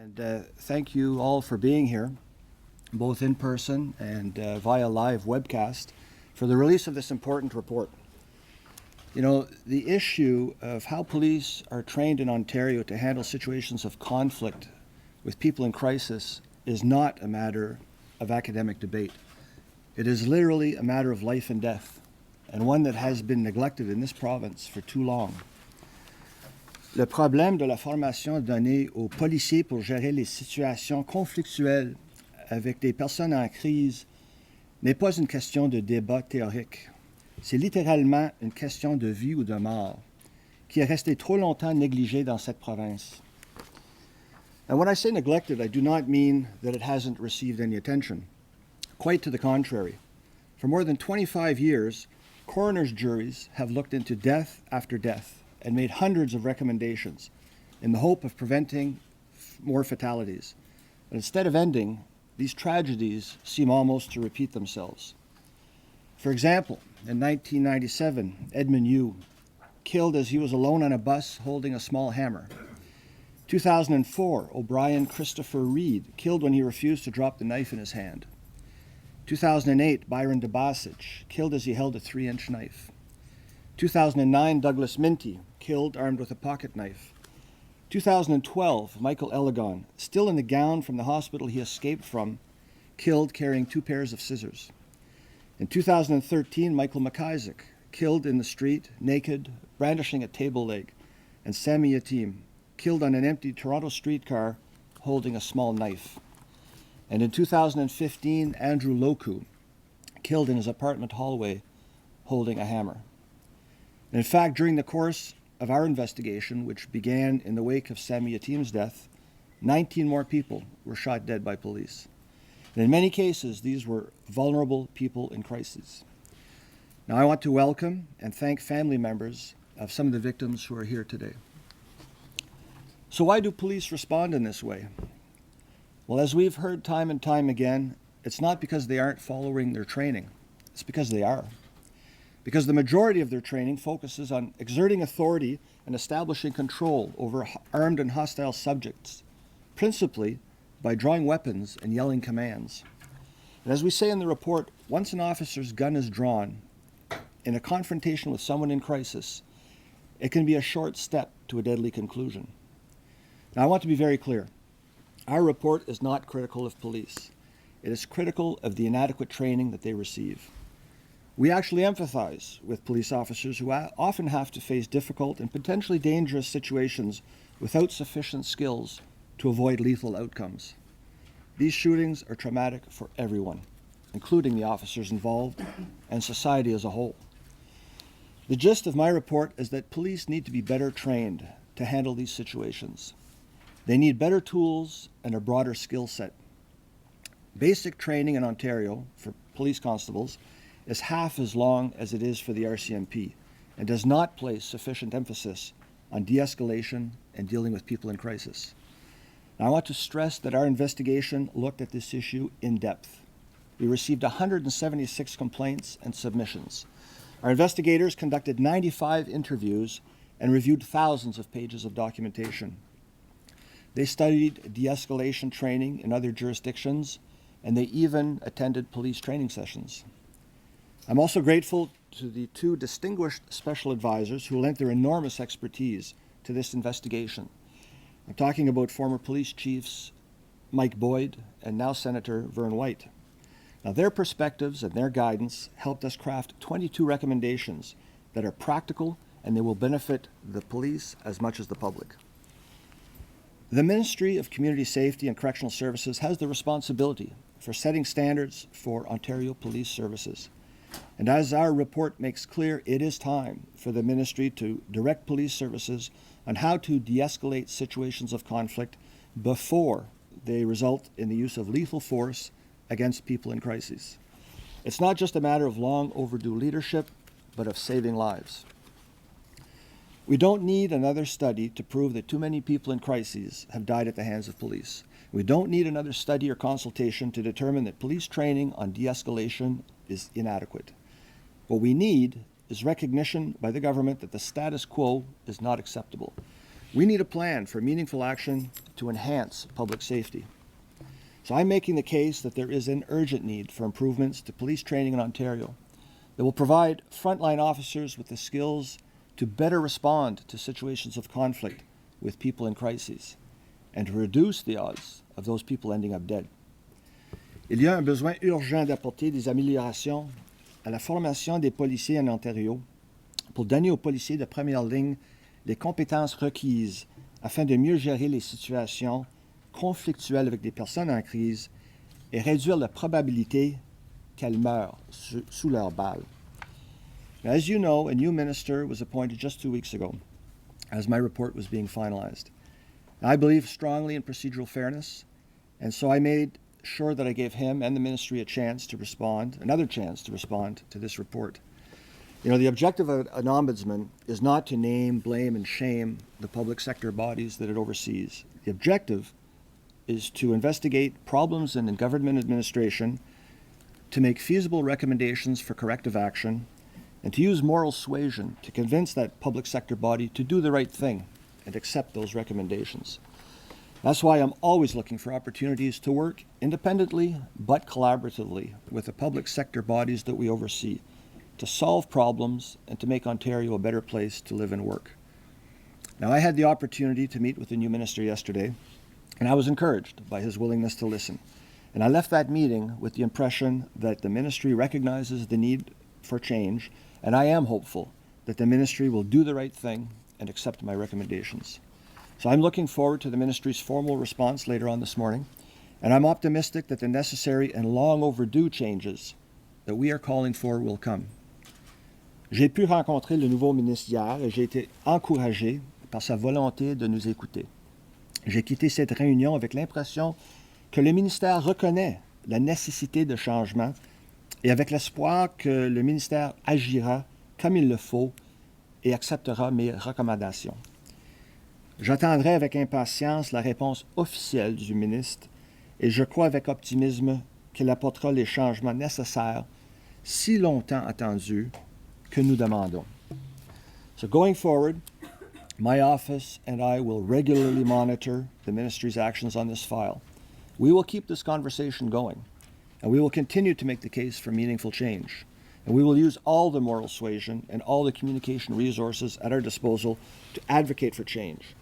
And thank you all for being here, both in person and via live webcast, for the release of this important report. You know, the issue of how police are trained in Ontario to handle situations of conflict with people in crisis is not a matter of academic debate. It is literally a matter of life and death, and one that has been neglected in this province for too long. Le problème de la formation donnée aux policiers pour gérer les situations conflictuelles avec des personnes en crise n'est pas une question de débat théorique. C'est littéralement une question de vie ou de mort qui est restée trop longtemps négligée dans cette province. And when I say neglected, I do not mean that it hasn't received any attention. Quite to the contrary. For more than 25 years, coroner's juries have looked into death after death and made hundreds of recommendations in the hope of preventing more fatalities. But instead of ending, these tragedies seem almost to repeat themselves. For example, in 1997, Edmund Yu killed as he was alone on a bus holding a small hammer. 2004, O'Brien Christopher Reed killed when he refused to drop the knife in his hand. 2008, Byron DeBasich killed as he held a 3-inch knife. 2009, Douglas Minty killed armed with a pocket knife. 2012, Michael Ellegon, still in the gown from the hospital he escaped from, killed carrying 2 pairs of scissors. In 2013, Michael McIsaac, killed in the street, naked, brandishing a table leg. And Sami Yatim, killed on an empty Toronto streetcar, holding a small knife. And in 2015, Andrew Loku, killed in his apartment hallway, holding a hammer. And in fact, during the course of our investigation, which began in the wake of Sami Yatim's death, 19 more people were shot dead by police. And in many cases, these were vulnerable people in crisis. Now, I want to welcome and thank family members of some of the victims who are here today. So why do police respond in this way? Well, as we've heard time and time again, it's not because they aren't following their training. It's because they are. Because the majority of their training focuses on exerting authority and establishing control over armed and hostile subjects, principally by drawing weapons and yelling commands. And as we say in the report, once an officer's gun is drawn in a confrontation with someone in crisis, it can be a short step to a deadly conclusion. Now, I want to be very clear. Our report is not critical of police. It is critical of the inadequate training that they receive. We actually empathize with police officers who often have to face difficult and potentially dangerous situations without sufficient skills to avoid lethal outcomes. These shootings are traumatic for everyone, including the officers involved and society as a whole. The gist of my report is that police need to be better trained to handle these situations. They need better tools and a broader skill set. Basic training in Ontario for police constables is half as long as it is for the RCMP and does not place sufficient emphasis on de-escalation and dealing with people in crisis. Now, I want to stress that our investigation looked at this issue in depth. We received 176 complaints and submissions. Our investigators conducted 95 interviews and reviewed thousands of pages of documentation. They studied de-escalation training in other jurisdictions, and they even attended police training sessions. I'm also grateful to the 2 distinguished special advisors who lent their enormous expertise to this investigation. I'm talking about former police chiefs Mike Boyd and now Senator Vern White. Now, their perspectives and their guidance helped us craft 22 recommendations that are practical, and they will benefit the police as much as the public. The Ministry of Community Safety and Correctional Services has the responsibility for setting standards for Ontario police services. And as our report makes clear, it is time for the ministry to direct police services on how to de-escalate situations of conflict before they result in the use of lethal force against people in crises. It's not just a matter of long overdue leadership, but of saving lives. We don't need another study to prove that too many people in crises have died at the hands of police. We don't need another study or consultation to determine that police training on de-escalation is inadequate. What we need is recognition by the government that the status quo is not acceptable. We need a plan for meaningful action to enhance public safety. So I'm making the case that there is an urgent need for improvements to police training in Ontario that will provide frontline officers with the skills to better respond to situations of conflict with people in crises and to reduce the odds of those people ending up dead. Il y a un besoin urgent d'apporter des améliorations à la formation des policiers en Ontario pour donner aux policiers de première ligne les compétences requises afin de mieux gérer les situations conflictuelles avec des personnes en crise et réduire la probabilité qu'elles meurent sous leurs balles. Now, as you know, a new minister was appointed just 2 weeks ago as my report was being finalized. Now, I believe strongly in procedural fairness, and so I made sure that I gave him and the ministry another chance to respond to this report. You know, the objective of an ombudsman is not to name, blame, and shame the public sector bodies that it oversees. The objective is to investigate problems in government administration, to make feasible recommendations for corrective action, and to use moral suasion to convince that public sector body to do the right thing and accept those recommendations. That's why I'm always looking for opportunities to work independently but collaboratively with the public sector bodies that we oversee to solve problems and to make Ontario a better place to live and work. Now, I had the opportunity to meet with the new minister yesterday, and I was encouraged by his willingness to listen. And I left that meeting with the impression that the ministry recognizes the need for change, and I am hopeful that the ministry will do the right thing and accept my recommendations. So I'm looking forward to the ministry's formal response later on this morning, and I'm optimistic that the necessary and long overdue changes that we are calling for will come. J'ai pu rencontrer le nouveau ministre hier et j'ai été encouragé par sa volonté de nous écouter. J'ai quitté cette réunion avec l'impression que le ministère reconnaît la nécessité de changement et avec l'espoir que le ministère agira comme il le faut et acceptera mes recommandations. J'attendrai avec impatience la réponse officielle du ministre et je crois avec optimisme qu'il apportera les changements nécessaires si longtemps attendus que nous demandons. So going forward, my office and I will regularly monitor the ministry's actions on this file. We will keep this conversation going, and we will continue to make the case for meaningful change. And we will use all the moral suasion and all the communication resources at our disposal to advocate for change.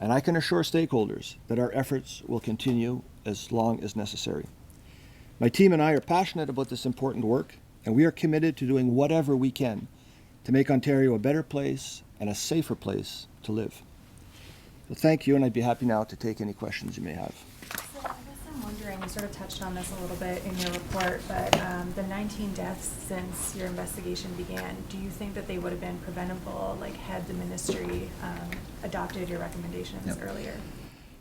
And I can assure stakeholders that our efforts will continue as long as necessary. My team and I are passionate about this important work, and we are committed to doing whatever we can to make Ontario a better place and a safer place to live. So thank you, and I'd be happy now to take any questions you may have. So I guess I'm wondering, you sort of touched on this a little bit in your report, but the 19 deaths since your investigation began, do you think that they would have been preventable, like had the ministry adopted your recommendations earlier?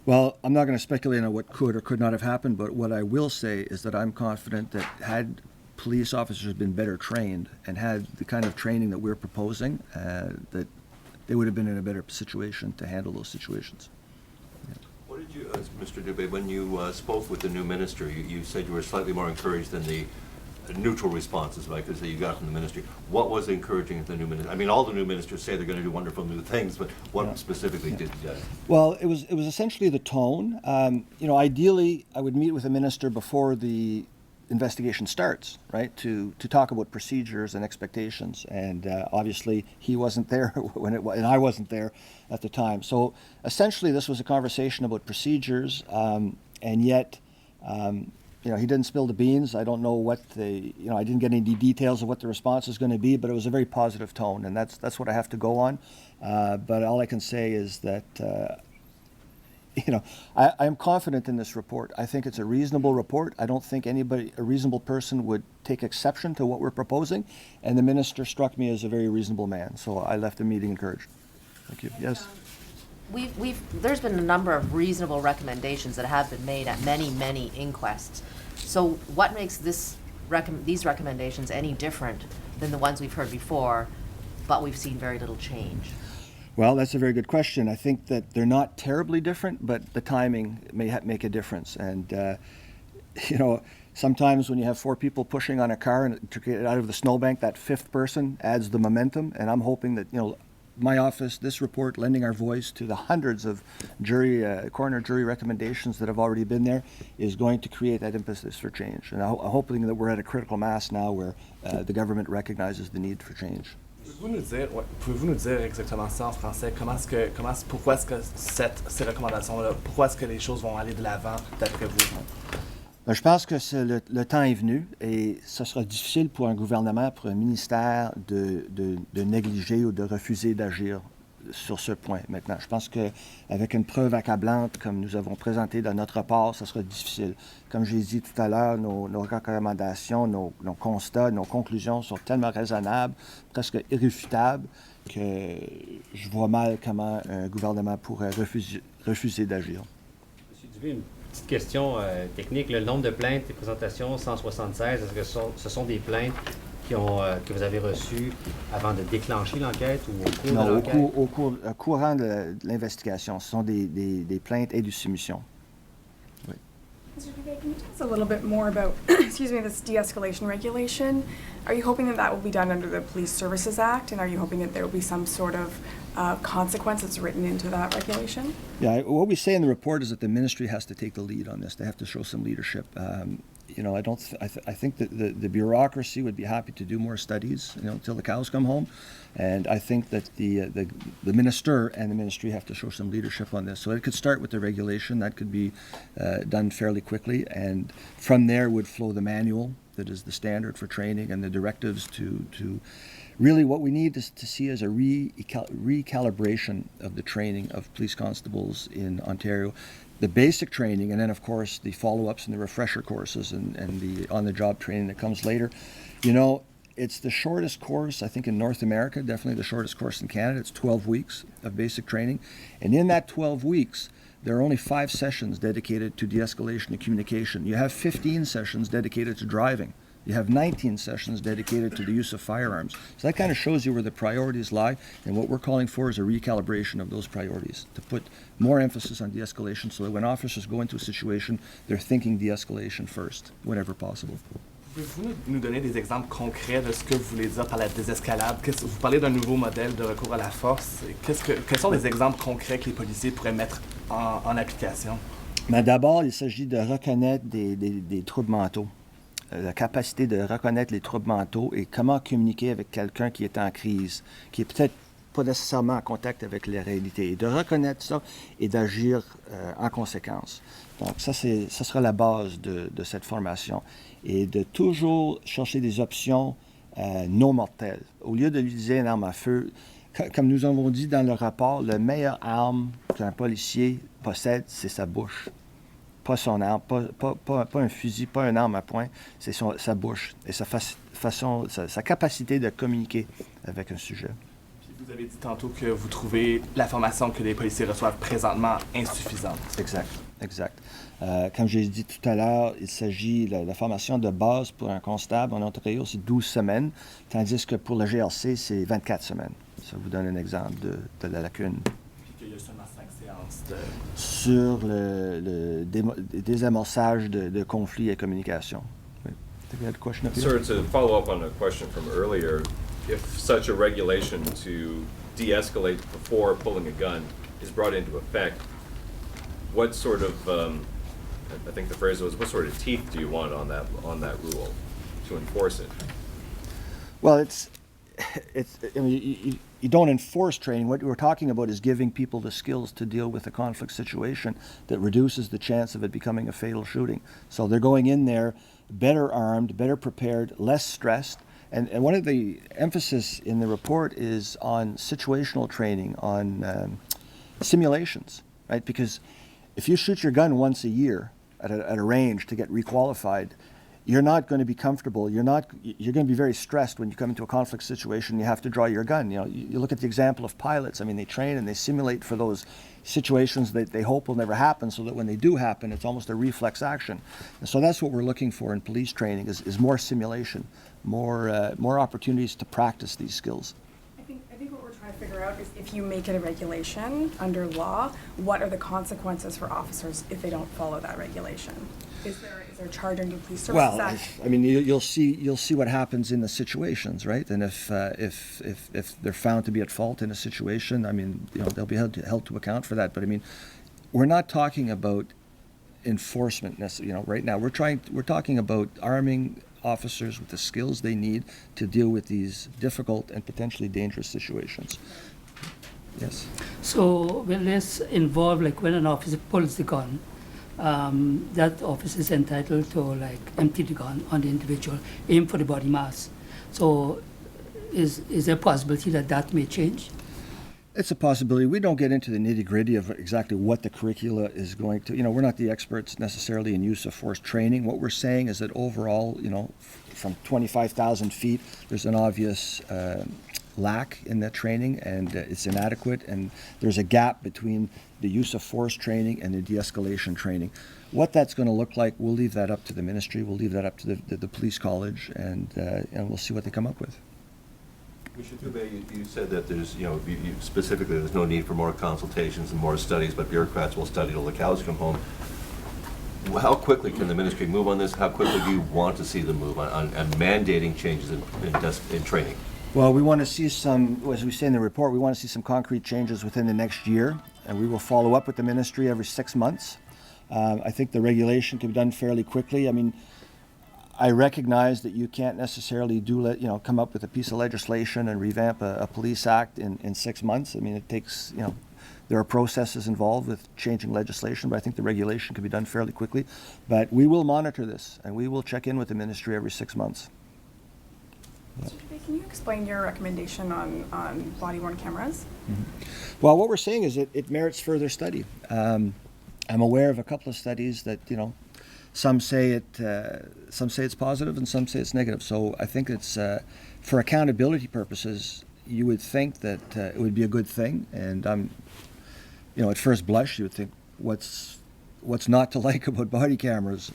Well, I'm not going to speculate on what could or could not have happened, but what I will say is that I'm confident that had police officers been better trained and had the kind of training that we're proposing, that they would have been in a better situation to handle those situations. What did you, Mr. Dubé, when you spoke with the new minister, you said you were slightly more encouraged than the neutral responses, like that you got from the ministry. What was encouraging at the new minister? I mean, all the new ministers say they're going to do wonderful new things, but what specifically did you guys? Well, it was essentially the tone. Ideally, I would meet with a minister before the investigation starts, right, to talk about procedures and expectations. And obviously, he wasn't there when and I wasn't there at the time. So essentially, this was a conversation about procedures, and yet, he didn't spill the beans. I don't know what I didn't get any details of what the response is going to be, but it was a very positive tone, and that's what I have to go on. But all I can say is that, I am confident in this report. I think it's a reasonable report. I don't think a reasonable person would take exception to what we're proposing, and the minister struck me as a very reasonable man. So I left the meeting encouraged. Thank you. Yes? There's been a number of reasonable recommendations that have been made at many inquests. So what makes these recommendations any different than the ones we've heard before, but we've seen very little change? Well, that's a very good question. I think that they're not terribly different, but the timing may make a difference. And, sometimes when you have 4 people pushing on a car and to get it out of the snowbank, that 5th person adds the momentum. And I'm hoping that, my office, this report, lending our voice to the hundreds of coroner jury recommendations that have already been there, is going to create that impetus for change. And I'm hoping that we're at a critical mass now where the government recognizes the need for change. Pouvez-vous nous dire exactement ça en français? Pourquoi est-ce que ces recommandations-là, pourquoi est-ce que les choses vont aller de l'avant d'après vous? Je pense que le temps est venu et ce sera difficile pour un gouvernement, pour un ministère de négliger ou de refuser d'agir sur ce point maintenant. Je pense qu'avec une preuve accablante comme nous avons présenté dans notre rapport, ce sera difficile. Comme je l'ai dit tout à l'heure, nos recommandations, nos constats, nos conclusions sont tellement raisonnables, presque irréfutables, que je vois mal comment un gouvernement pourrait refuser d'agir. Monsieur Dubé, une petite question technique. Le nombre de plaintes et présentations, 176, est-ce que ce sont des plaintes que vous avez reçues avant de déclencher l'enquête ou au cours de l'enquête? Non, au courant de l'investigation. Ce sont des plaintes et des soumissions. Oui. Mr. Dubé, can you tell us a little bit more about, excuse me, this de-escalation regulation? Are you hoping that will be done under the Police Services Act, and are you hoping that there will be some sort of consequence that's written into that regulation? Yeah, what we say in the report is that the ministry has to take the lead on this. They have to show some leadership. I think that the bureaucracy would be happy to do more studies, until the cows come home. And I think that the minister and the ministry have to show some leadership on this. So it could start with the regulation. That could be done fairly quickly. And from there would flow the manual that is the standard for training and the directives to really what we need to see is a recalibration of the training of police constables in Ontario. The basic training, and then of course the follow-ups and the refresher courses and the on-the-job training that comes later. It's the shortest course, I think, in North America, definitely the shortest course in Canada. It's 12 weeks of basic training. And in that 12 weeks, there are only 5 sessions dedicated to de-escalation and communication. You have 15 sessions dedicated to driving. You have 19 sessions dedicated to the use of firearms. So that kind of shows you where the priorities lie, and what we're calling for is a recalibration of those priorities, to put more emphasis on de-escalation so that when officers go into a situation, they're thinking de-escalation first, whenever possible. Pouvez-vous nous donner des exemples concrets de ce que vous voulez dire par la désescalade? Vous parlez d'un nouveau modèle de recours à la force. Quels sont les exemples concrets que les policiers pourraient mettre en application? Mais d'abord, il s'agit de reconnaître des troubles mentaux. La capacité de reconnaître les troubles mentaux et comment communiquer avec quelqu'un qui est en crise, qui est peut-être pas nécessairement en contact avec la réalité. Et de reconnaître ça et d'agir en conséquence. Donc ça sera la base de cette formation. Et de toujours chercher des options non mortelles. Au lieu de utiliser une arme à feu, comme nous avons dit dans le rapport, la meilleure arme qu'un policier possède, c'est sa bouche. Pas son arme, pas un fusil, pas une arme à poing, c'est sa bouche et sa capacité de communiquer avec un sujet. Puis vous avez dit tantôt que vous trouvez la formation que les policiers reçoivent présentement insuffisante. Exact. Comme j'ai dit tout à l'heure, il s'agit de la formation de base pour un constable en Ontario, c'est 12 semaines, tandis que pour le GRC, c'est 24 semaines. Ça vous donne un exemple de la lacune. Il y a seulement 5 séances sur le désamorçage de conflits et communication. Oui. I think we had a question up here. Sir, to follow up on a question from earlier, if such a regulation to de-escalate before pulling a gun is brought into effect, what sort of, I think the phrase was, what sort of teeth do you want on that rule to enforce it? Well, you don't enforce training. What we're talking about is giving people the skills to deal with a conflict situation that reduces the chance of it becoming a fatal shooting. So they're going in there better armed, better prepared, less stressed. And one of the emphasis in the report is on situational training, on simulations, right? Because if you shoot your gun once a year at a range to get requalified, you're not going to be comfortable. You're going to be very stressed when you come into a conflict situation. You have to draw your gun. You look at the example of pilots. I mean, they train and they simulate for those situations that they hope will never happen, so that when they do happen, it's almost a reflex action. And so that's what we're looking for in police training: is more simulation, more opportunities to practice these skills. I think what we're trying to figure figure out is if you make it a regulation under law, what are the consequences for officers if they don't follow that regulation? Is there a charge under the Police Services Well, Act? I mean, you'll see what happens in the situations, right? And if they're found to be at fault in a situation, I mean, they'll be held to account for that. But I mean, we're not talking about enforcement right now. We're talking about arming officers with the skills they need to deal with these difficult and potentially dangerous situations. Yes. So will this involve, like, when an officer pulls the gun, that officer is entitled to, like, empty the gun on the individual, aim for the body mass. So is there a possibility that may change? It's a possibility. We don't get into the nitty-gritty of exactly what the curricula is going to, we're not the experts necessarily in use of force training. What we're saying is that overall, from 25,000 feet, there's an obvious lack in that training, and it's inadequate, and there's a gap between the use of force training and the de-escalation training. What that's going to look like, we'll leave that up to the ministry, we'll leave that up to the police college, and we'll see what they come up with. Mr. Dubé, you said that there's, specifically there's no need for more consultations and more studies, but bureaucrats will study till the cows come home. How quickly can the ministry move on this? How quickly do you want to see them move on mandating changes in training? Well, we want to see some, as we say in the report, we want to see some concrete changes within the next year, and we will follow up with the ministry every 6 months. I think the regulation can be done fairly quickly. I mean, I recognize that you can't necessarily come up with a piece of legislation and revamp a police act in 6 months. I mean, it takes, there are processes involved with changing legislation, but I think the regulation can be done fairly quickly. But we will monitor this, and we will check in with the ministry every 6 months. Mr. Dubé, can you explain your recommendation on body-worn cameras? Mm-hmm. Well, what we're saying is it merits further study. I'm aware of a couple of studies that, some say it's positive and some say it's negative. So I think it's for accountability purposes, you would think that it would be a good thing. And at first blush, you would think, what's not to like about body cameras?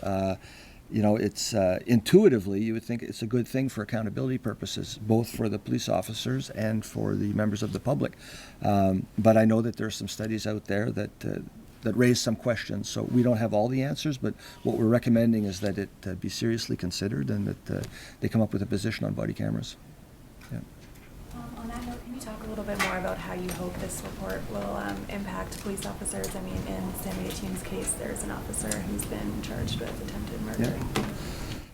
It's intuitively you would think it's a good thing for accountability purposes, both for the police officers and for the members of the public. But I know that there are some studies out there that raise some questions. So we don't have all the answers, but what we're recommending is that it be seriously considered and that they come up with a position on body cameras. Yeah. On that note, can you talk a little bit more about how you hope this report will impact police officers? I mean, in Sammy Etienne's case, there's an officer who's been charged with attempted murder. Yeah.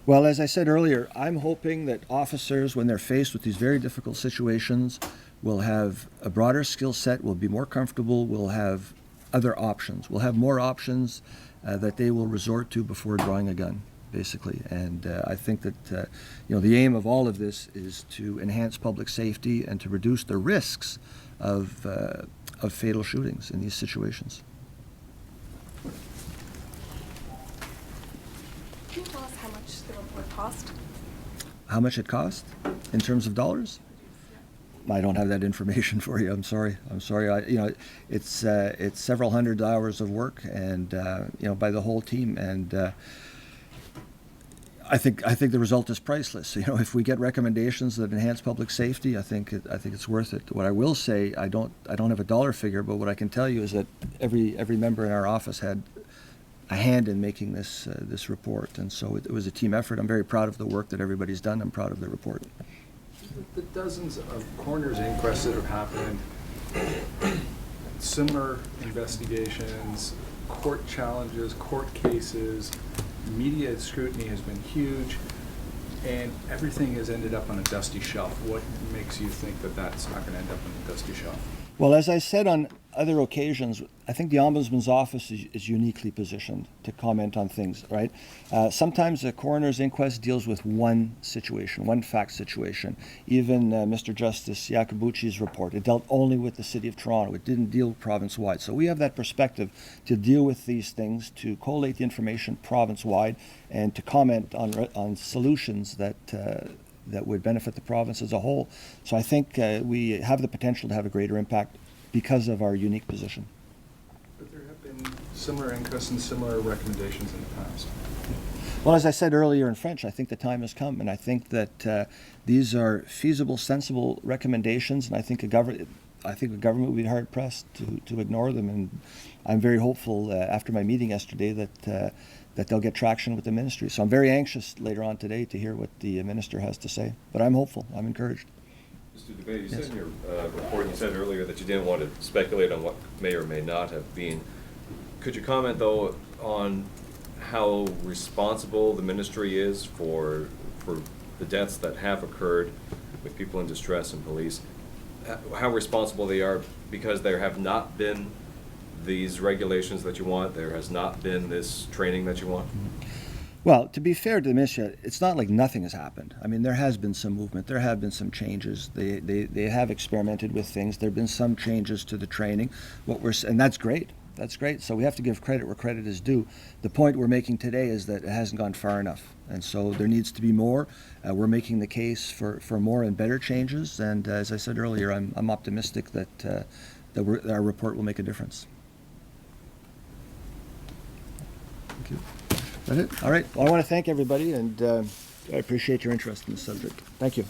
Well, as I said earlier, I'm hoping that officers, when they're faced with these very difficult situations, will have a broader skill set, will be more comfortable, will have other options. We'll have more options that they will resort to before drawing a gun, basically. And I think that the aim of all of this is to enhance public safety and to reduce the risks of fatal shootings in these situations. Can you tell us how much the report cost? How much it cost in terms of dollars? I don't have that information for you. I'm sorry. It's several hundred hours of work, and by the whole team. And I think the result is priceless. If we get recommendations that enhance public safety, I think it's worth it. What I will say, I don't have a dollar figure, but what I can tell you is that every member in our office had a hand in making this report, and so it was a team effort. I'm very proud of the work that everybody's done. I'm proud of the report. The dozens of coroner's inquests that have happened, similar investigations, court challenges, court cases, media scrutiny has been huge, and everything has ended up on a dusty shelf. What makes you think that that's not going to end up on a dusty shelf? Well, as I said on other occasions, I think the Ombudsman's office is uniquely positioned to comment on things, right? Sometimes the coroner's inquest deals with one situation, one fact situation. Even Mr. Justice Iacobucci's report, it dealt only with the City of Toronto. It didn't deal province-wide. So we have that perspective to deal with these things, to collate the information province-wide, and to comment on solutions that would benefit the province as a whole. So I think we have the potential to have a greater impact because of our unique position. But there have been similar inquests and similar recommendations in the past. Well, as I said earlier in French, I think the time has come, and I think that these are feasible, sensible recommendations, and I think I think the government would be hard pressed to ignore them, and I'm very hopeful after my meeting yesterday that they'll get traction with the ministry. So I'm very anxious later on today to hear what the minister has to say. But I'm hopeful. I'm encouraged. Mr. Dubé, you Yes. said in your report, you said earlier that you didn't want to speculate on what may or may not have been. Could you comment, though, on how responsible the ministry is for the deaths that have occurred with people in distress and police? How responsible they are because there have not been these regulations that you want, there has not been this training that you want? Well, to be fair to the ministry, it's not like nothing has happened. I mean, there has been some movement. There have been some changes. They have experimented with things. There have been some changes to the training. And that's great. That's great. So we have to give credit where credit is due. The point we're making today is that it hasn't gone far enough. And so there needs to be more. We're making the case for more and better changes. And as I said earlier, I'm optimistic that our report will make a difference. Thank you. Is that it? All right. Well, I want to thank everybody, and I appreciate your interest in the subject. Thank you.